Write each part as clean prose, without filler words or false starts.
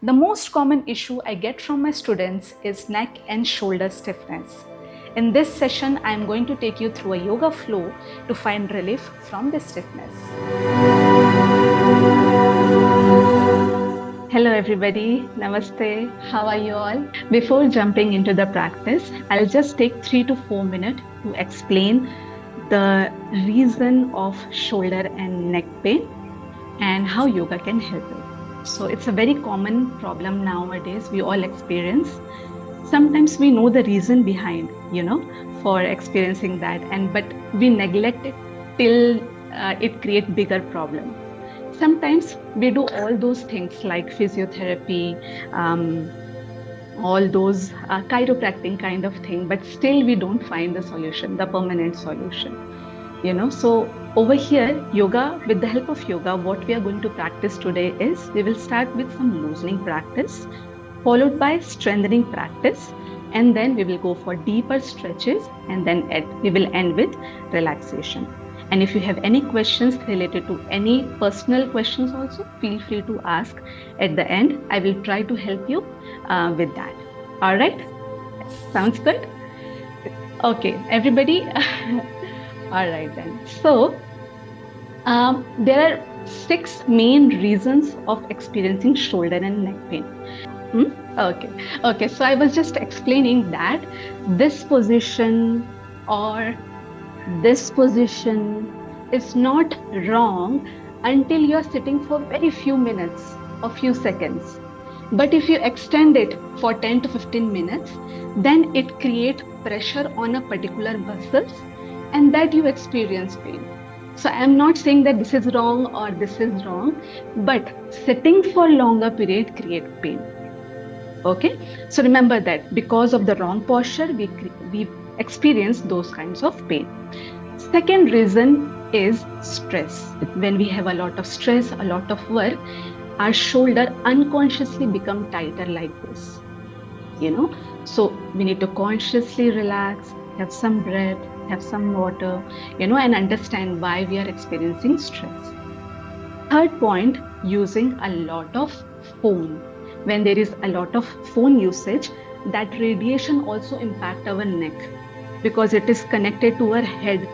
The most common issue I get from my students is neck and shoulder stiffness. In this session, I am going to take you through a yoga flow to find relief from this stiffness. Hello everybody, Namaste, how are you all? Before jumping into the practice, I'll just take 3 to 4 minutes to explain the reason of shoulder and neck pain and how yoga can help it. So it's a very common problem nowadays we all experience. Sometimes we know the reason behind, for experiencing that, but we neglect it till it creates bigger problem. Sometimes we do all those things like physiotherapy, all those chiropractic kind of thing, but still we don't find the solution, the permanent solution. So over here, yoga, with the help of yoga, what we are going to practice today is we will start with some loosening practice, followed by strengthening practice, and then we will go for deeper stretches, and then we will end with relaxation. And if you have any questions related to any personal questions also, feel free to ask at the end. I will try to help you with that. All right? Sounds good? Okay, everybody. All right then. So there are 6 main reasons of experiencing shoulder and neck pain. Okay. So I was just explaining that this position or this position is not wrong until you're sitting for very few minutes or few seconds. But if you extend it for 10 to 15 minutes, then it creates pressure on a particular muscles, and that you experience pain. So I'm not saying that this is wrong or this is wrong, but sitting for longer period create pain. Okay, so remember that because of the wrong posture, we experience those kinds of pain. Second reason is stress. When we have a lot of stress, a lot of work, our shoulder unconsciously become tighter like this. So we need to consciously relax, have some breath, have some water, and understand why we are experiencing stress. Third point, using a lot of phone. When there is a lot of phone usage, that radiation also impact our neck because it is connected to our head.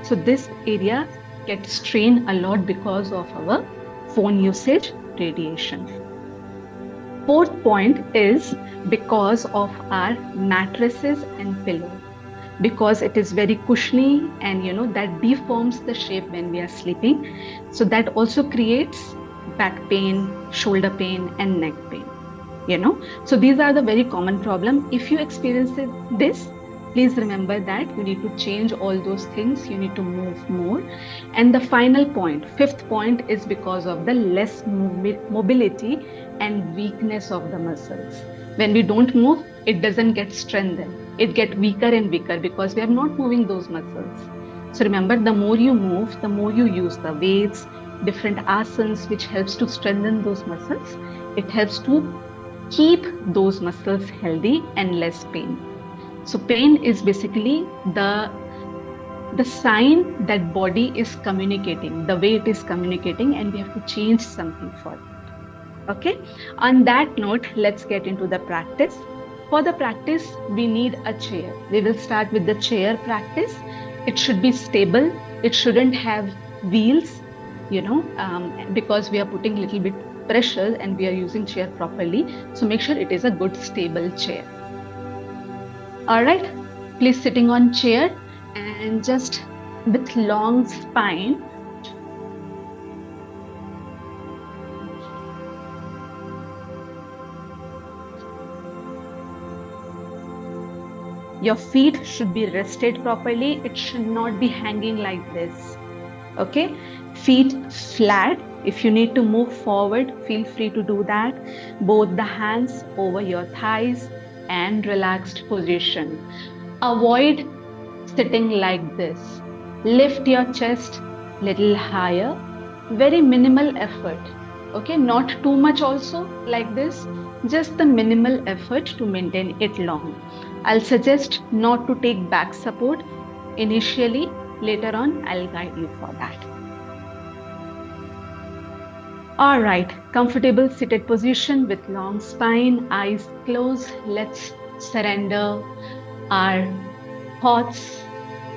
So this area gets strained a lot because of our phone usage, radiation. Fourth point is because of our mattresses and pillow. Because it is very cushiony and that deforms the shape when we are sleeping. So that also creates back pain, shoulder pain and neck pain. So these are the very common problem. If you experience this, please remember that you need to change all those things. You need to move more. And the final point, fifth point, is because of the less mobility and weakness of the muscles. When we don't move, it doesn't get strengthened. It gets weaker and weaker because we are not moving those muscles. So remember, the more you move, the more you use the weights, different asanas, which helps to strengthen those muscles. It helps to keep those muscles healthy and less pain. So pain is basically the sign that body is communicating, the way it is communicating, and we have to change something for it. Okay. On that note, let's get into the practice. For the practice, we need a chair. We will start with the chair practice. It should be stable. It shouldn't have wheels, because we are putting a little bit pressure and we are using chair properly. So make sure it is a good stable chair. All right, please sitting on chair and just with long spine. Your feet should be rested properly. It should not be hanging like this. Okay, feet flat. If you need to move forward, feel free to do that. Both the hands over your thighs and relaxed position. Avoid sitting like this. Lift your chest little higher. Very minimal effort. Okay, not too much also like this. Just the minimal effort to maintain it long. I'll suggest not to take back support initially. Later on, I'll guide you for that. All right, comfortable seated position with long spine, eyes closed. Let's surrender our thoughts.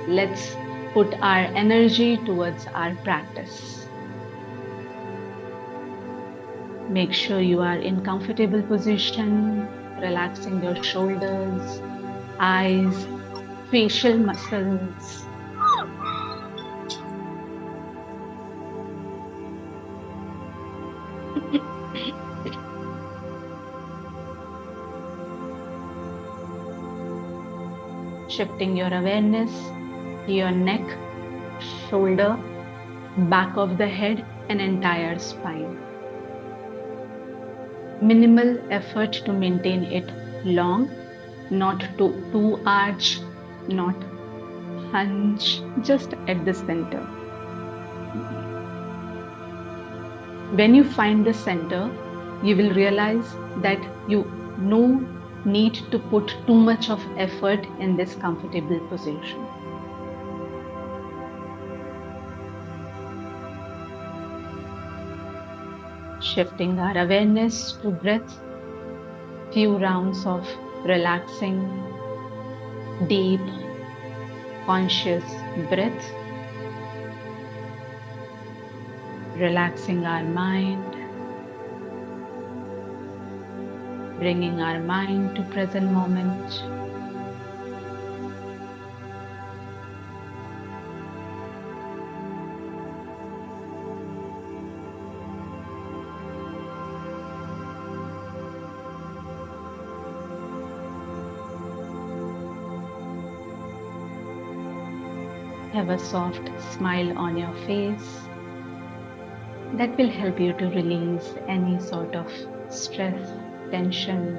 Let's put our energy towards our practice. Make sure you are in comfortable position, relaxing your shoulders, eyes, facial muscles. Shifting your awareness to your neck, shoulder, back of the head, and entire spine. Minimal effort to maintain it long, not too arch, not hunch, just at the center. When you find the center, you will realize that you no need to put too much of effort in this comfortable position. Shifting our awareness to breath, few rounds of relaxing, deep, conscious breath, relaxing our mind, bringing our mind to present moment. Have a soft smile on your face. That will help you to release any sort of stress, tension.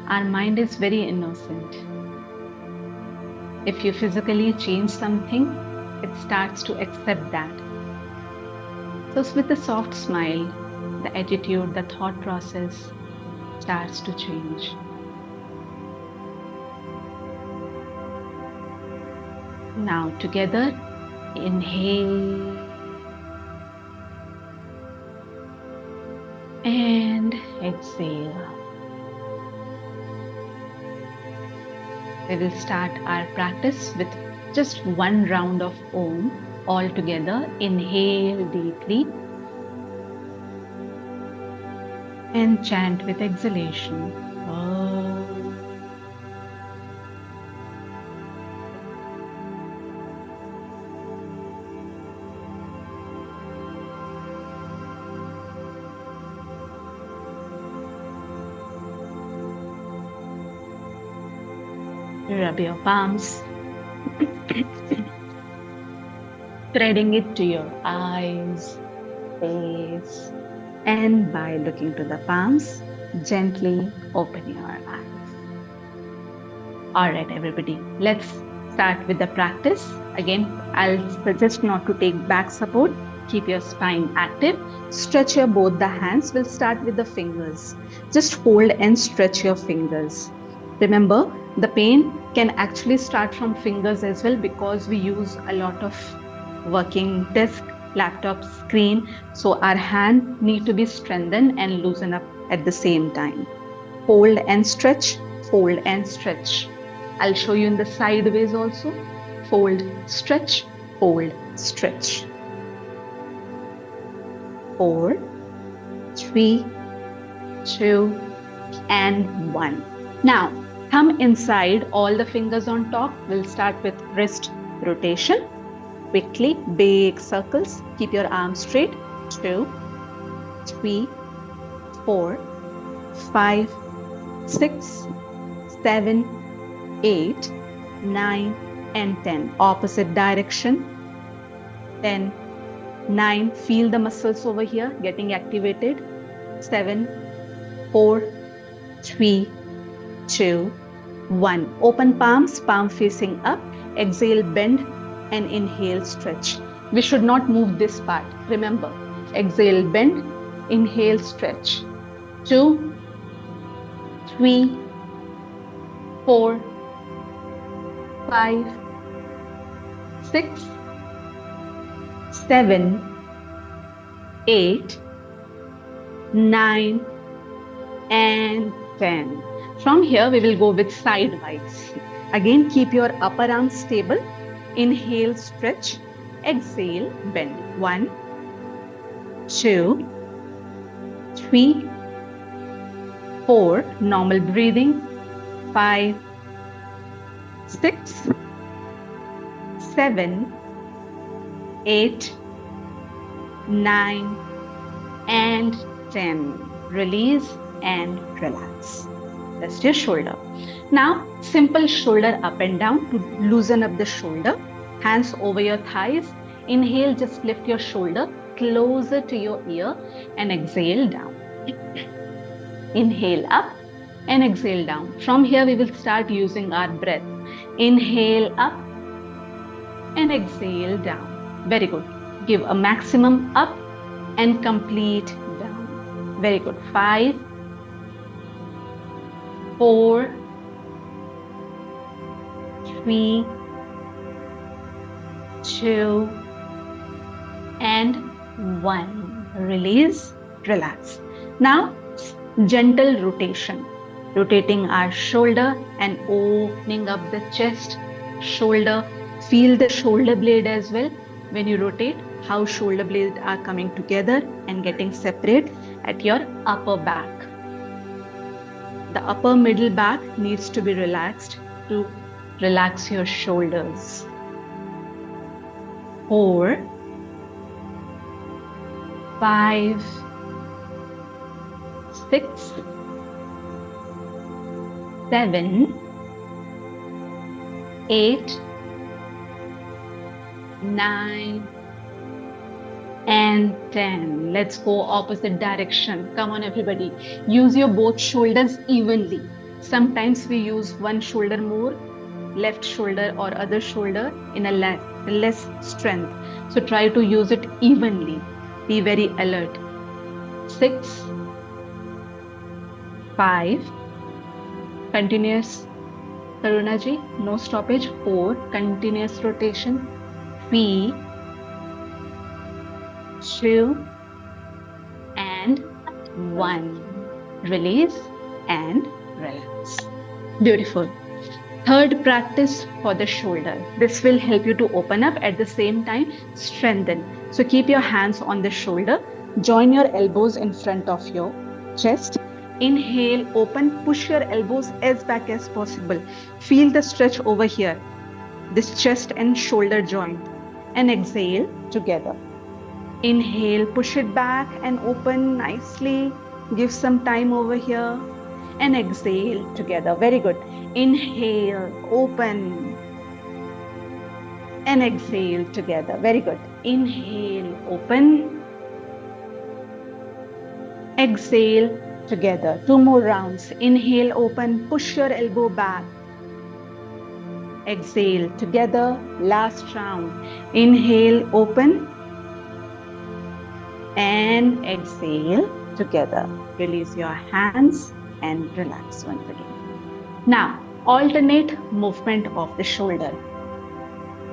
Our mind is very innocent. If you physically change something, it starts to accept that. So with a soft smile, the attitude, the thought process starts to change. Now together, inhale and exhale. We will start our practice with just one round of Om all together. Inhale deeply and chant with exhalation. Rub your palms, threading it to your eyes, face, and by looking to the palms, gently open your eyes. All right, everybody, let's start with the practice. Again, I'll suggest not to take back support. Keep your spine active. Stretch your both the hands. We'll start with the fingers. Just hold and stretch your fingers. Remember, the pain can actually start from fingers as well because we use a lot of working desk, laptop screen. So our hand need to be strengthened and loosen up at the same time. Hold and stretch, fold and stretch. I'll show you in the sideways also. Fold, stretch, fold, stretch. 4, 3, 2, and 1. Now, thumb inside, all the fingers on top. We'll start with wrist rotation. Quickly, big circles. Keep your arms straight. 2, 3, 4, 5, 6, 7, 8, 9, and 10. Opposite direction. 10, 9. Feel the muscles over here getting activated. 7, 4, 3, 2, 1. Open palms, palm facing up. Exhale, bend, and inhale, stretch. We should not move this part. Remember, exhale, bend, inhale, stretch. 2, 3, 4, 5, 6, 7, 8, 9, and 10. From here, we will go with sidewise. Again, keep your upper arm stable. Inhale, stretch. Exhale, bend. 1, 2, 3, 4. Normal breathing. 5, 6, 7, 8, 9, and 10. Release and relax. Rest your shoulder. Now, simple shoulder up and down to loosen up the shoulder. Hands over your thighs. Inhale, just lift your shoulder closer to your ear and exhale down. Inhale up and exhale down. From here, we will start using our breath. Inhale up and exhale down. Very good. Give a maximum up and complete down. Very good. 5, 4, 3, 2, and 1. Release, relax. Now, gentle rotation. Rotating our shoulder and opening up the chest, shoulder. Feel the shoulder blade as well. When you rotate, how shoulder blades are coming together and getting separate at your upper back. The upper middle back needs to be relaxed to relax your shoulders. 4, 5, 6, 7, 8, 9, and 10. Let's go opposite direction. Come on, everybody. Use your both shoulders evenly. Sometimes we use one shoulder more, left shoulder or other shoulder in a less strength. So try to use it evenly. Be very alert. 6, 5, continuous. Karuna ji, no stoppage. 4, continuous rotation. 3, 2, and 1. Release and relax. Beautiful. Third practice for the shoulder. This will help you to open up, at the same time strengthen. So keep your hands on the shoulder. Join your elbows in front of your chest. Inhale, open, push your elbows as back as possible. Feel the stretch over here, this chest and shoulder joint. And exhale together. Inhale, push it back and open nicely. Give some time over here. And exhale together. Very good. Inhale, open. And exhale together. Very good. Inhale, open. Exhale together. 2 more rounds. Inhale, open. Push your elbow back. Exhale together. Last round. Inhale, open. And exhale together. Release your hands and relax once again. Now, alternate movement of the shoulder.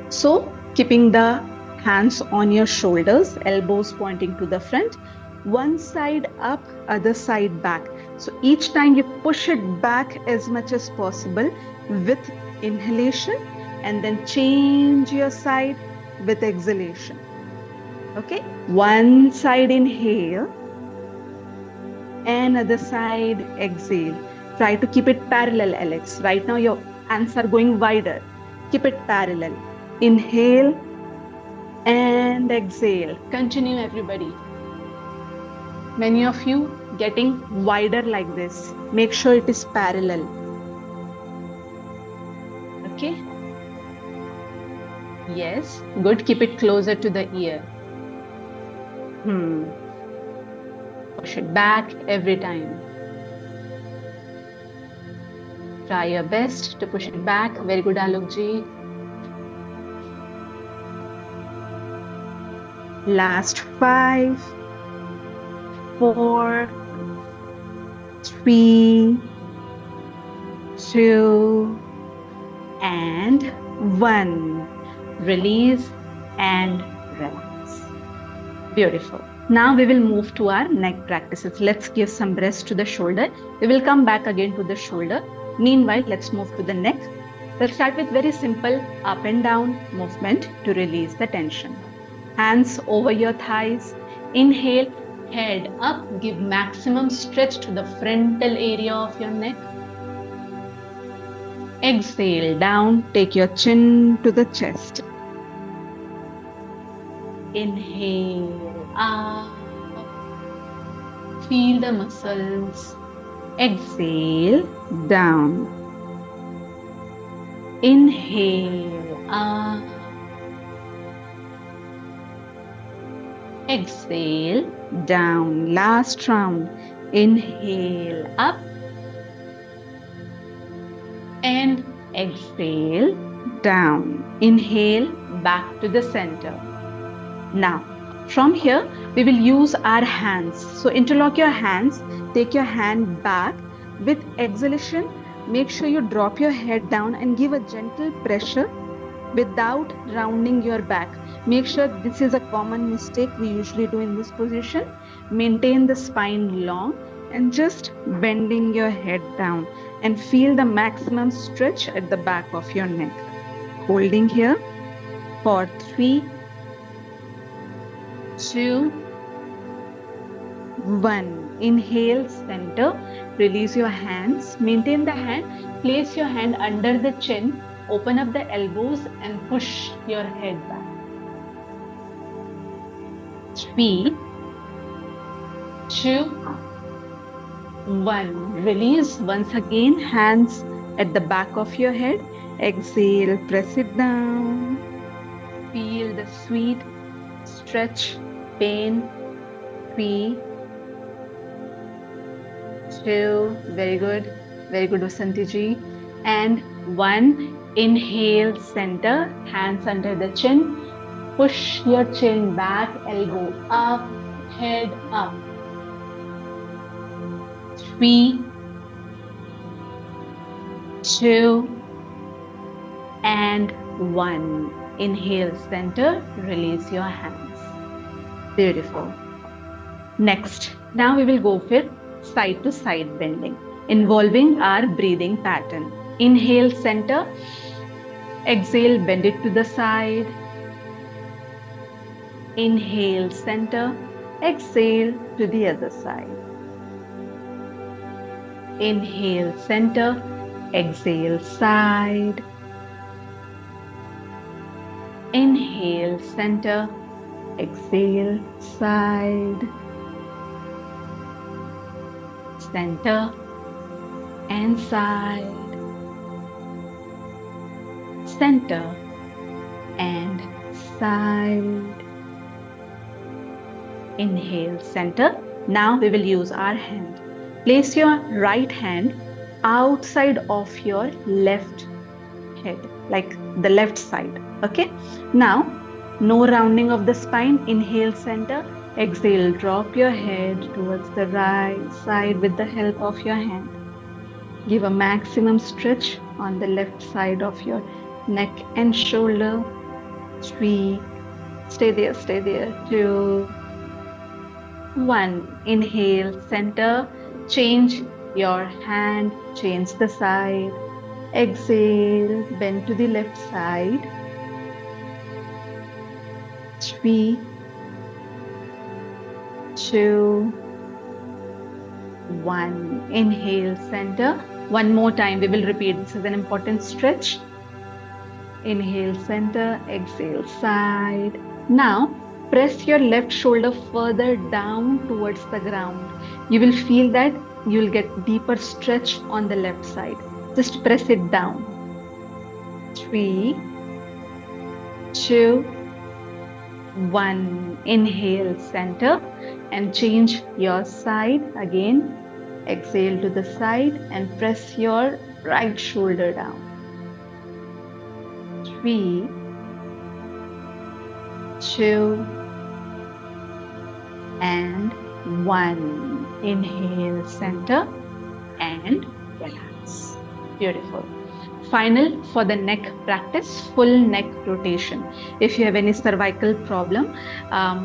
So, keeping the hands on your shoulders, elbows pointing to the front, one side up, other side back. So each time you push it back as much as possible with inhalation, and then change your side with exhalation. Okay, one side inhale and other side exhale. Try to keep it parallel, Alex. Right now your hands are going wider. Keep it parallel. Inhale and exhale. Continue, everybody. Many of you getting wider like this. Make sure it is parallel. Okay. Yes, good. Keep it closer to the ear. Push it back every time. Try your best to push it back. Very good, Alok ji. Last 5, 4, 3, 2, and 1. Release and relax. Beautiful. Now we will move to our neck practices. Let's give some rest to the shoulder. We will come back again to the shoulder. Meanwhile, let's move to the neck. We'll start with very simple up and down movement to release the tension. Hands over your thighs. Inhale, head up, give maximum stretch to the frontal area of your neck. Exhale down, take your chin to the chest. Inhale up, feel the muscles. Exhale down. Inhale up. Exhale down. Last round. Inhale up. And exhale down. Inhale back to the center. Now, from here, we will use our hands. So interlock your hands. Take your hand back. With exhalation, make sure you drop your head down and give a gentle pressure without rounding your back. Make sure this is a common mistake we usually do in this position. Maintain the spine long and just bending your head down and feel the maximum stretch at the back of your neck. Holding here for 3, 2, 1. Inhale, center. Release your hands. Maintain the hand. Place your hand under the chin. Open up the elbows and push your head back. 3, 2, 1. Release once again. Hands at the back of your head. Exhale. Press it down. Feel the sweet stretch, pain. 3, 2. Very good. Very good, Vasanti ji. And 1. Inhale, center. Hands under the chin. Push your chin back. Elbow up. Head up. 3, 2, and 1. Inhale, center. Release your hands. Beautiful. Next, now we will go for side to side bending, involving our breathing pattern. Inhale, center. Exhale, bend it to the side. Inhale, center. Exhale to the other side. Inhale, center. Exhale, side. Inhale, center. Exhale, side. Center and side. Center and side. Inhale, center. Now we will use our hand. Place your right hand outside of your left head, like the left side. Okay. Now, no rounding of the spine. Inhale, center. Exhale, drop your head towards the right side with the help of your hand. Give a maximum stretch on the left side of your neck and shoulder. 3. Stay there, stay there. 2, 1. Inhale, center. Change your hand. Change the side. Exhale, bend to the left side. 3, 2, 1. Inhale, center. One more time, we will repeat. This is an important stretch. Inhale, center. Exhale, side. Now, press your left shoulder further down towards the ground. You will feel that you will get deeper stretch on the left side. Just press it down. 3, 2, 1. Inhale, center, and change your side again. Exhale to the side and press your right shoulder down. 3, 2, and 1. Inhale, center, and relax. Beautiful. Final for the neck practice, full neck rotation. If you have any cervical problem,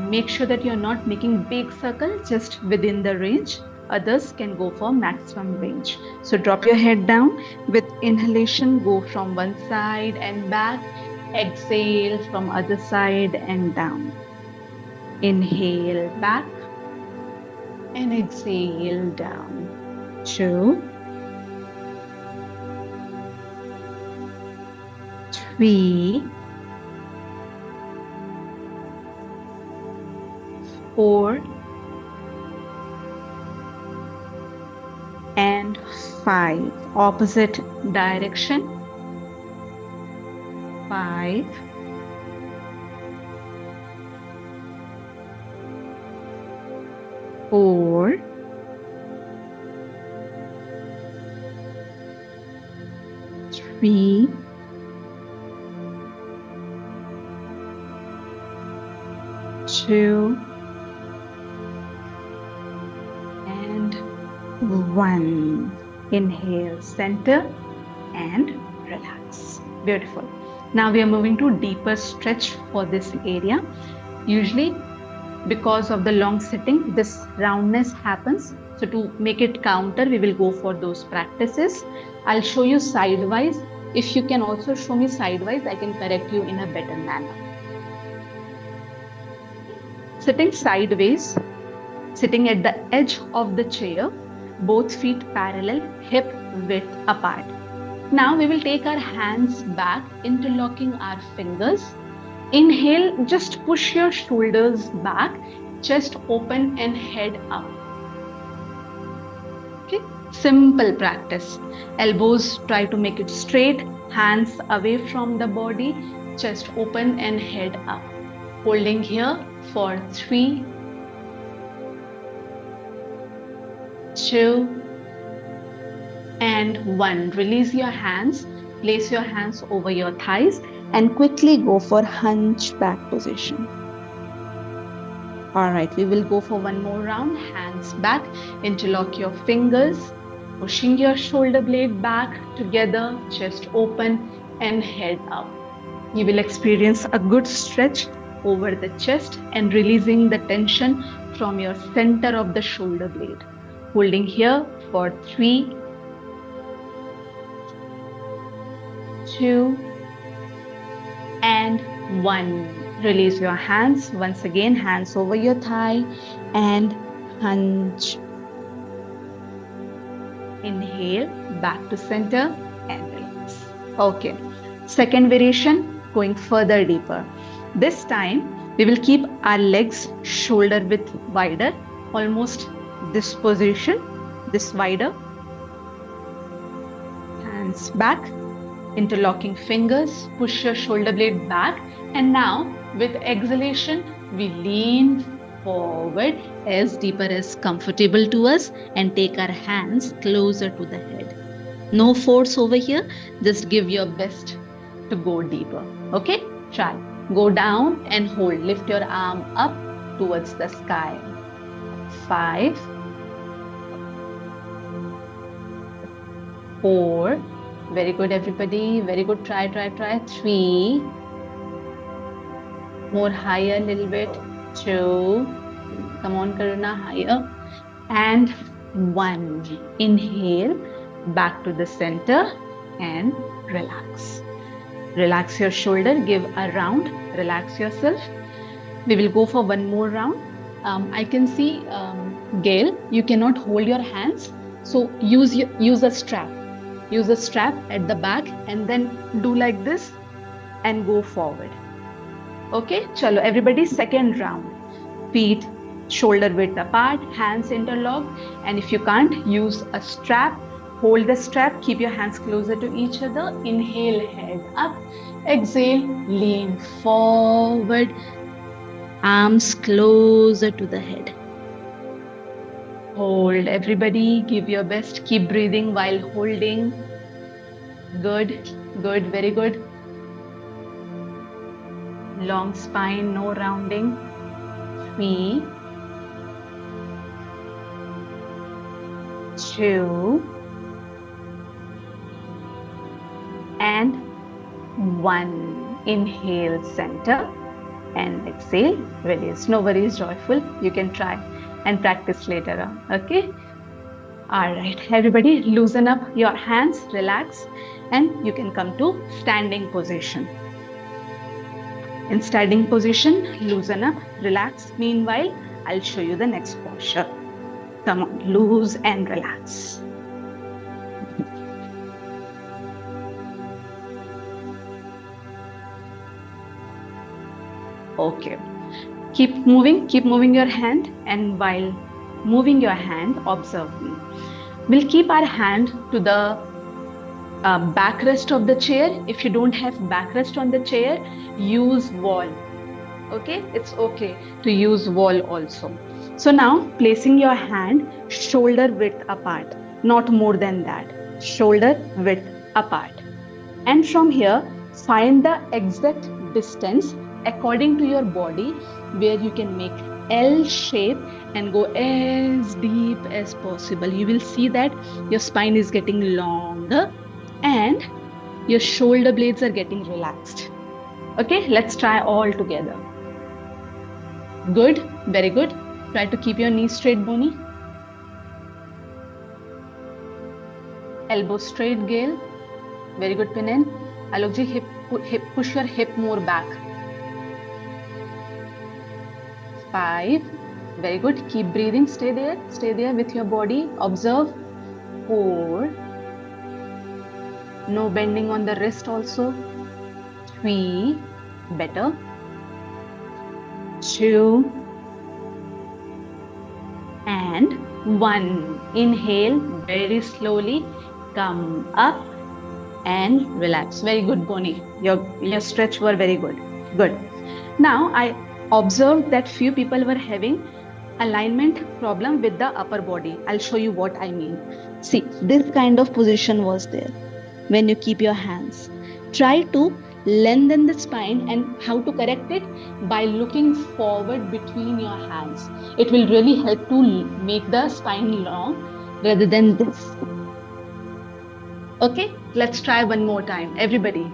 make sure that you're not making big circle, just within the range. Others can go for maximum range. So drop your head down. With inhalation, go from one side and back. Exhale from other side and down. Inhale back and exhale down. 2, 3, 4, and 5. Opposite direction. 5, 4, 3, 2, and 1. Inhale, center, and relax. Beautiful. Now we are moving to deeper stretch for this area. Usually, because of the long sitting, this roundness happens. So to make it counter, we will go for those practices. I'll show you sidewise. If you can also show me sidewise, I can correct you in a better manner. Sitting sideways, sitting at the edge of the chair, both feet parallel, hip width apart. Now we will take our hands back, interlocking our fingers. Inhale, just push your shoulders back, chest open and head up. Okay, simple practice. Elbows, try to make it straight, hands away from the body, chest open and head up. Holding here for 3, 2, and 1. Release your hands, place your hands over your thighs and quickly go for hunchback position. All right, we will go for one more round. Hands back, interlock your fingers, pushing your shoulder blade back together, chest open and head up. You will experience a good stretch over the chest and releasing the tension from your center of the shoulder blade. Holding here for 3, 2, and 1. Release your hands. Once again, hands over your thigh and hunch. Inhale, back to center and relax. Okay, second variation, going further deeper. This time, we will keep our legs shoulder width wider, almost this position, this wider. Hands back, interlocking fingers, push your shoulder blade back, and now with exhalation, we lean forward as deeper as comfortable to us and take our hands closer to the head. No force over here, just give your best to go deeper. Okay, try. Go down and hold. Lift your arm up towards the sky. 5, 4. Very good, everybody. Very good. Try. 3. More higher, a little bit. 2. Come on, Karuna, higher. And 1. Inhale, back to the center and relax. Relax your shoulder, give a round, relax yourself. We will go for one more round. I can see, Gail, you cannot hold your hands. So use a strap. Use a strap at the back and then do like this and go forward. Okay, chalo, everybody, second round. Feet shoulder width apart, hands interlocked, and if you can't, use a strap. Hold the strap, keep your hands closer to each other. Inhale, head up. Exhale, lean forward. Arms closer to the head. Hold, everybody. Give your best. Keep breathing while holding. Good, very good. Long spine, no rounding. 3, 2, 1. Inhale, center, and exhale, release. No worries, joyful. You can try and practice later on. Okay. All right, everybody, loosen up your hands, relax, and you can come to standing position. In standing position, loosen up, relax. Meanwhile, I'll show you the next posture. Come on, loose and relax. Okay. Keep moving your hand, and while moving your hand, observe me. We'll keep our hand to the backrest of the chair. If you don't have backrest on the chair, use wall. Okay, it's okay to use wall also. So now placing your hand shoulder width apart, not more than that, shoulder width apart. And from here, find the exact distance according to your body where you can make L shape and go as deep as possible. You will see that your spine is getting longer and your shoulder blades are getting relaxed. Okay, let's try all together. Good, very good. Try to keep your knees straight, Boni. Elbow straight, Gail. Very good, Pinan. Alok ji, push your hip more back. 5. Very good. Keep breathing. Stay there with your body. Observe. 4. No bending on the wrist also. 3. Better. 2. And 1. Inhale very slowly. Come up and relax. Very good, Boni. Your stretch were very good. Good. Now I observed that few people were having alignment problem with the upper body. I'll show you what I mean. See, this kind of position was there when you keep your hands. Try to lengthen the spine, and how to correct it? By looking forward between your hands. It will really help to make the spine long rather than this. Okay, let's try one more time. Everybody,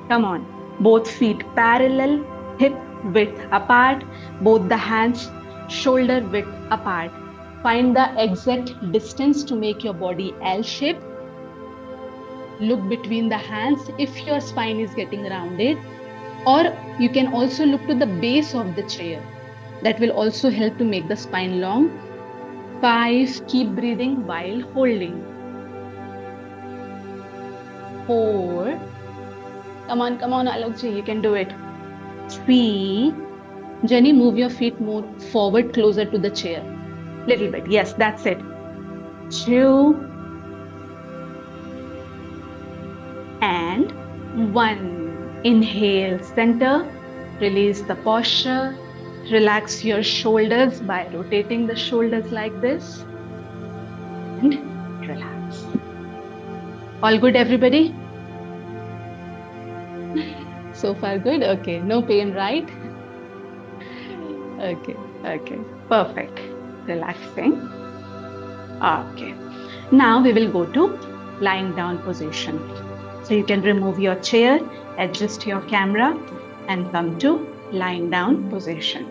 come on. Both feet parallel, hip width apart, both the hands shoulder width apart. Find the exact distance to make your body L shape. Look between the hands if your spine is getting rounded, or you can also look to the base of the chair. That will also help to make the spine long. 5. Keep breathing while holding. 4. Come on, Alokji, you can do it. 3. Jenny, move your feet more forward, closer to the chair. Little bit. Yes, that's it. 2. And 1. Inhale, center. Release the posture. Relax your shoulders by rotating the shoulders like this. And relax. All good, everybody? So far good? Okay, no pain, right? Okay, perfect. Relaxing. Okay, now we will go to lying down position. So you can remove your chair, adjust your camera, and come to lying down position.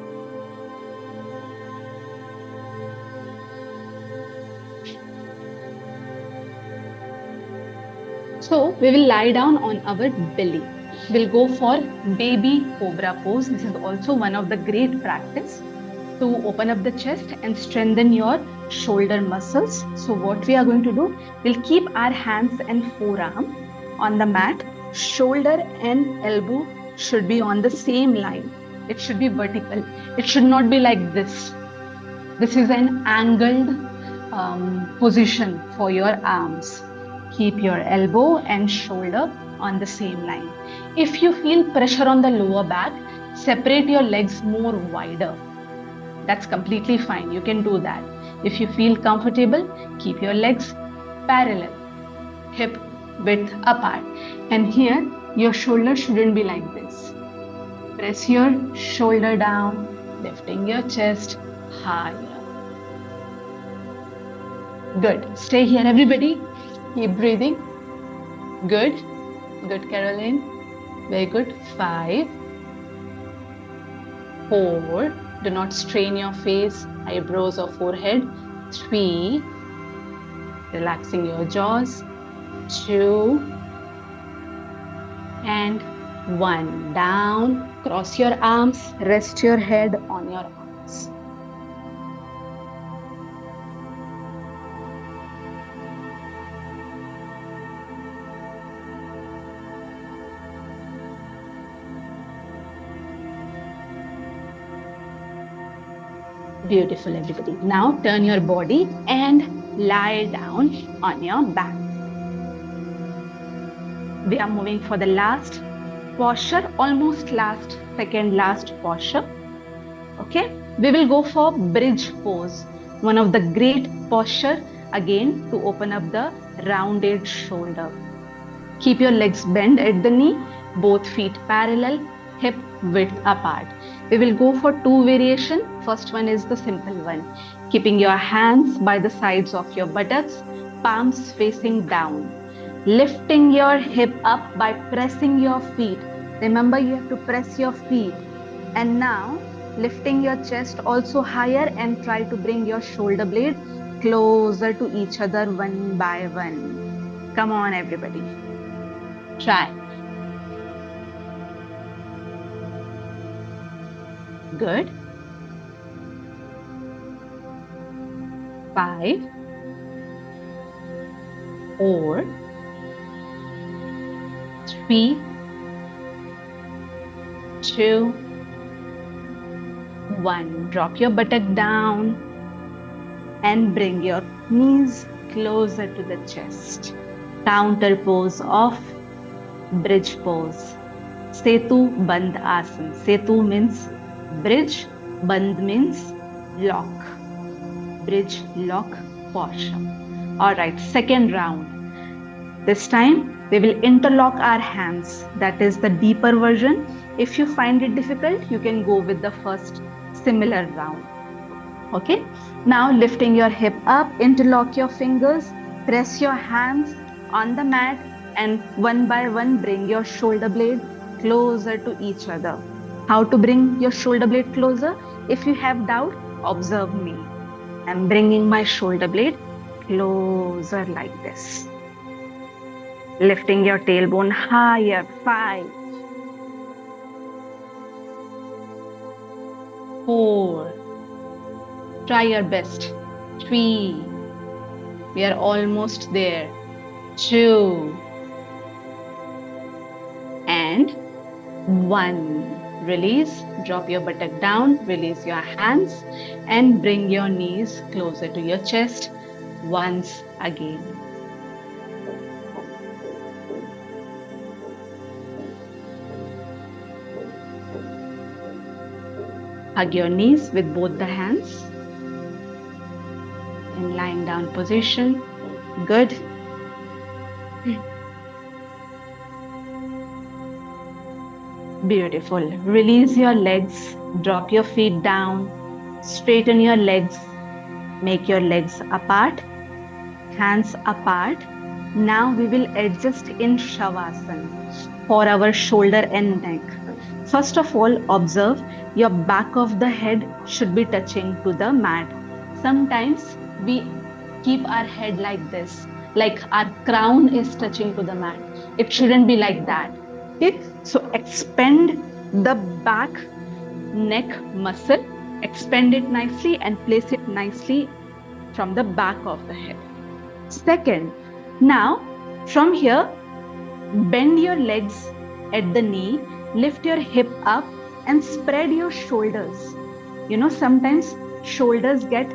So we will lie down on our belly. We'll go for baby cobra pose. This is also one of the great practice to open up the chest and strengthen your shoulder muscles. So what we are going to do, we'll keep our hands and forearm on the mat. Shoulder and elbow should be on the same line. It should be vertical. It should not be like this. This is an angled position for your arms. Keep your elbow and shoulder on the same line. If you feel pressure on the lower back, separate your legs more wider. That's completely fine. You can do that. If you feel comfortable, keep your legs parallel, hip width apart. And here, your shoulder shouldn't be like this. Press your shoulder down, lifting your chest higher. Good. Stay here, everybody. Keep breathing. Good. Good, Caroline. Very good. 5, 4. Do not strain your face, eyebrows or forehead. 3. Relaxing your jaws. 2 and 1. Down. Cross your arms. Rest your head on your arms. Beautiful, everybody. Now turn your body and lie down on your back. We are moving for the last posture, almost last, second last posture. Okay, we will go for bridge pose. One of the great posture again to open up the rounded shoulder. Keep your legs bent at the knee, both feet parallel, hip width apart. We will go for 2 variations. First one is the simple one. Keeping your hands by the sides of your buttocks, palms facing down. Lifting your hip up by pressing your feet. Remember, you have to press your feet. And now, lifting your chest also higher and try to bring your shoulder blade closer to each other one by one. Come on, everybody. Try. Good. 5, 4, 3, 2, 1. Drop your buttock down and bring your knees closer to the chest. Counter pose of bridge pose. Setu Bandh Asana. Setu means bridge, Bandh means lock. Bridge lock posture. Alright, second round. This time we will interlock our hands. That is the deeper version. If you find it difficult, you can go with the first similar round. Okay, now lifting your hip up, interlock your fingers, press your hands on the mat, and one by one bring your shoulder blade closer to each other. How to bring your shoulder blade closer? If you have doubt, observe me. I'm bringing my shoulder blade closer like this. Lifting your tailbone higher. 5, 4. Try your best. 3. We are almost there. 2 and 1. Release. Drop your buttock down. Release your hands and bring your knees closer to your chest once again. Hug your knees with both the hands in lying down position. Good. Beautiful. Release your legs. Drop your feet down. Straighten your legs. Make your legs apart. Hands apart. Now we will adjust in Shavasana for our shoulder and neck. First of all, observe your back of the head should be touching to the mat. Sometimes we keep our head like this, like our crown is touching to the mat. It shouldn't be like that. Okay? So expand the back neck muscle, expand it nicely and place it nicely from the back of the head. Second, now from here, bend your legs at the knee, lift your hip up and spread your shoulders. You know, sometimes shoulders get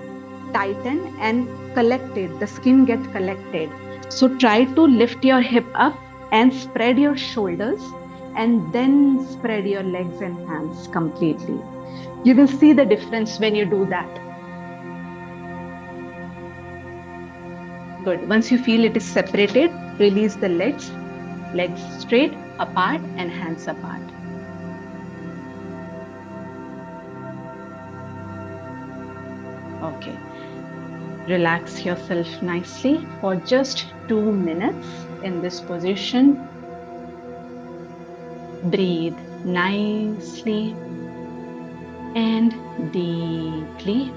tightened and collected, the skin get collected. So try to lift your hip up and spread your shoulders and then spread your legs and hands completely. You will see the difference when you do that. Good. Once you feel it is separated, release the legs straight, apart and hands apart. Okay. Relax yourself nicely for just 2 minutes in this position. Breathe nicely and deeply.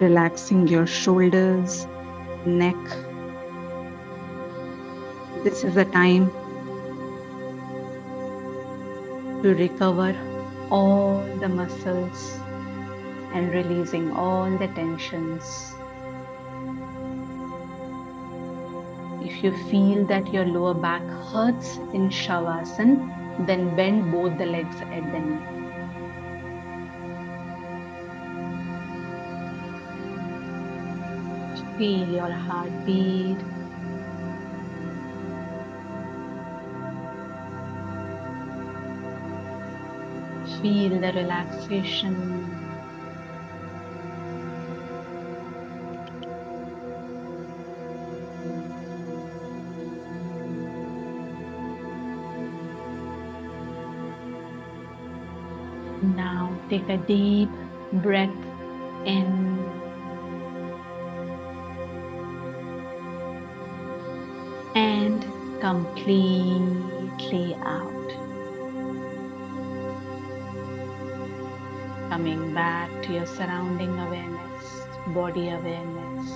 Relaxing your shoulders, neck. This is a time to recover all the muscles and releasing all the tensions. If you feel that your lower back hurts in Shavasana, then bend both the legs at the knee. Feel your heartbeat. Feel the relaxation. Now take a deep breath in and completely out. Coming back to your surrounding awareness, body awareness.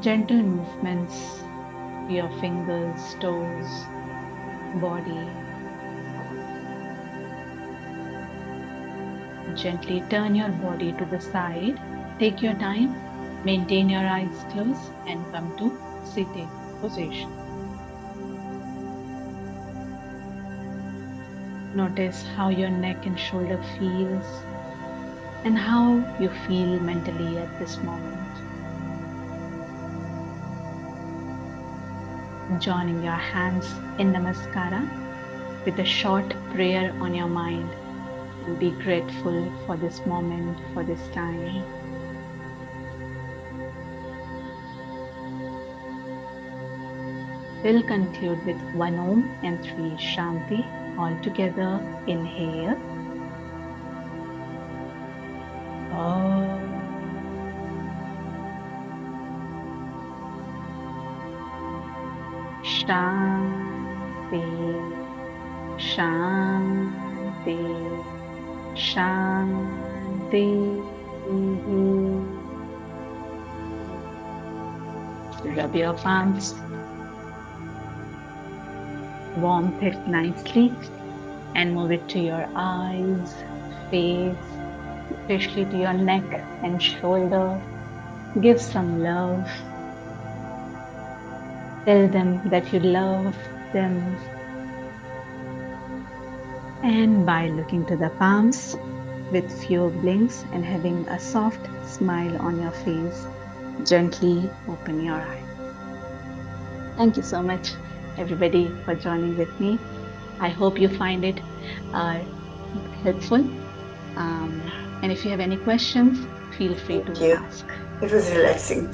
Gentle movements to your fingers, toes, body. Gently turn your body to the side. Take your time. Maintain your eyes closed and come to sitting position. Notice how your neck and shoulder feels and how you feel mentally at this moment. Joining your hands in Namaskara with a short prayer on your mind. And be grateful for this moment, for this time. We'll conclude with 1 Om and 3 Shanti. All together, inhale. Om. Shanti, Shanti, Shanti. Rub your palms. Warm it nicely and move it to your eyes, face, especially to your neck and shoulder. Give some love. Tell them that you love them. And by looking to the palms with few blinks and having a soft smile on your face, gently open your eyes. Thank you so much, everybody, for joining with me. I hope you find it helpful. And if you have any questions, feel free to ask. It was relaxing.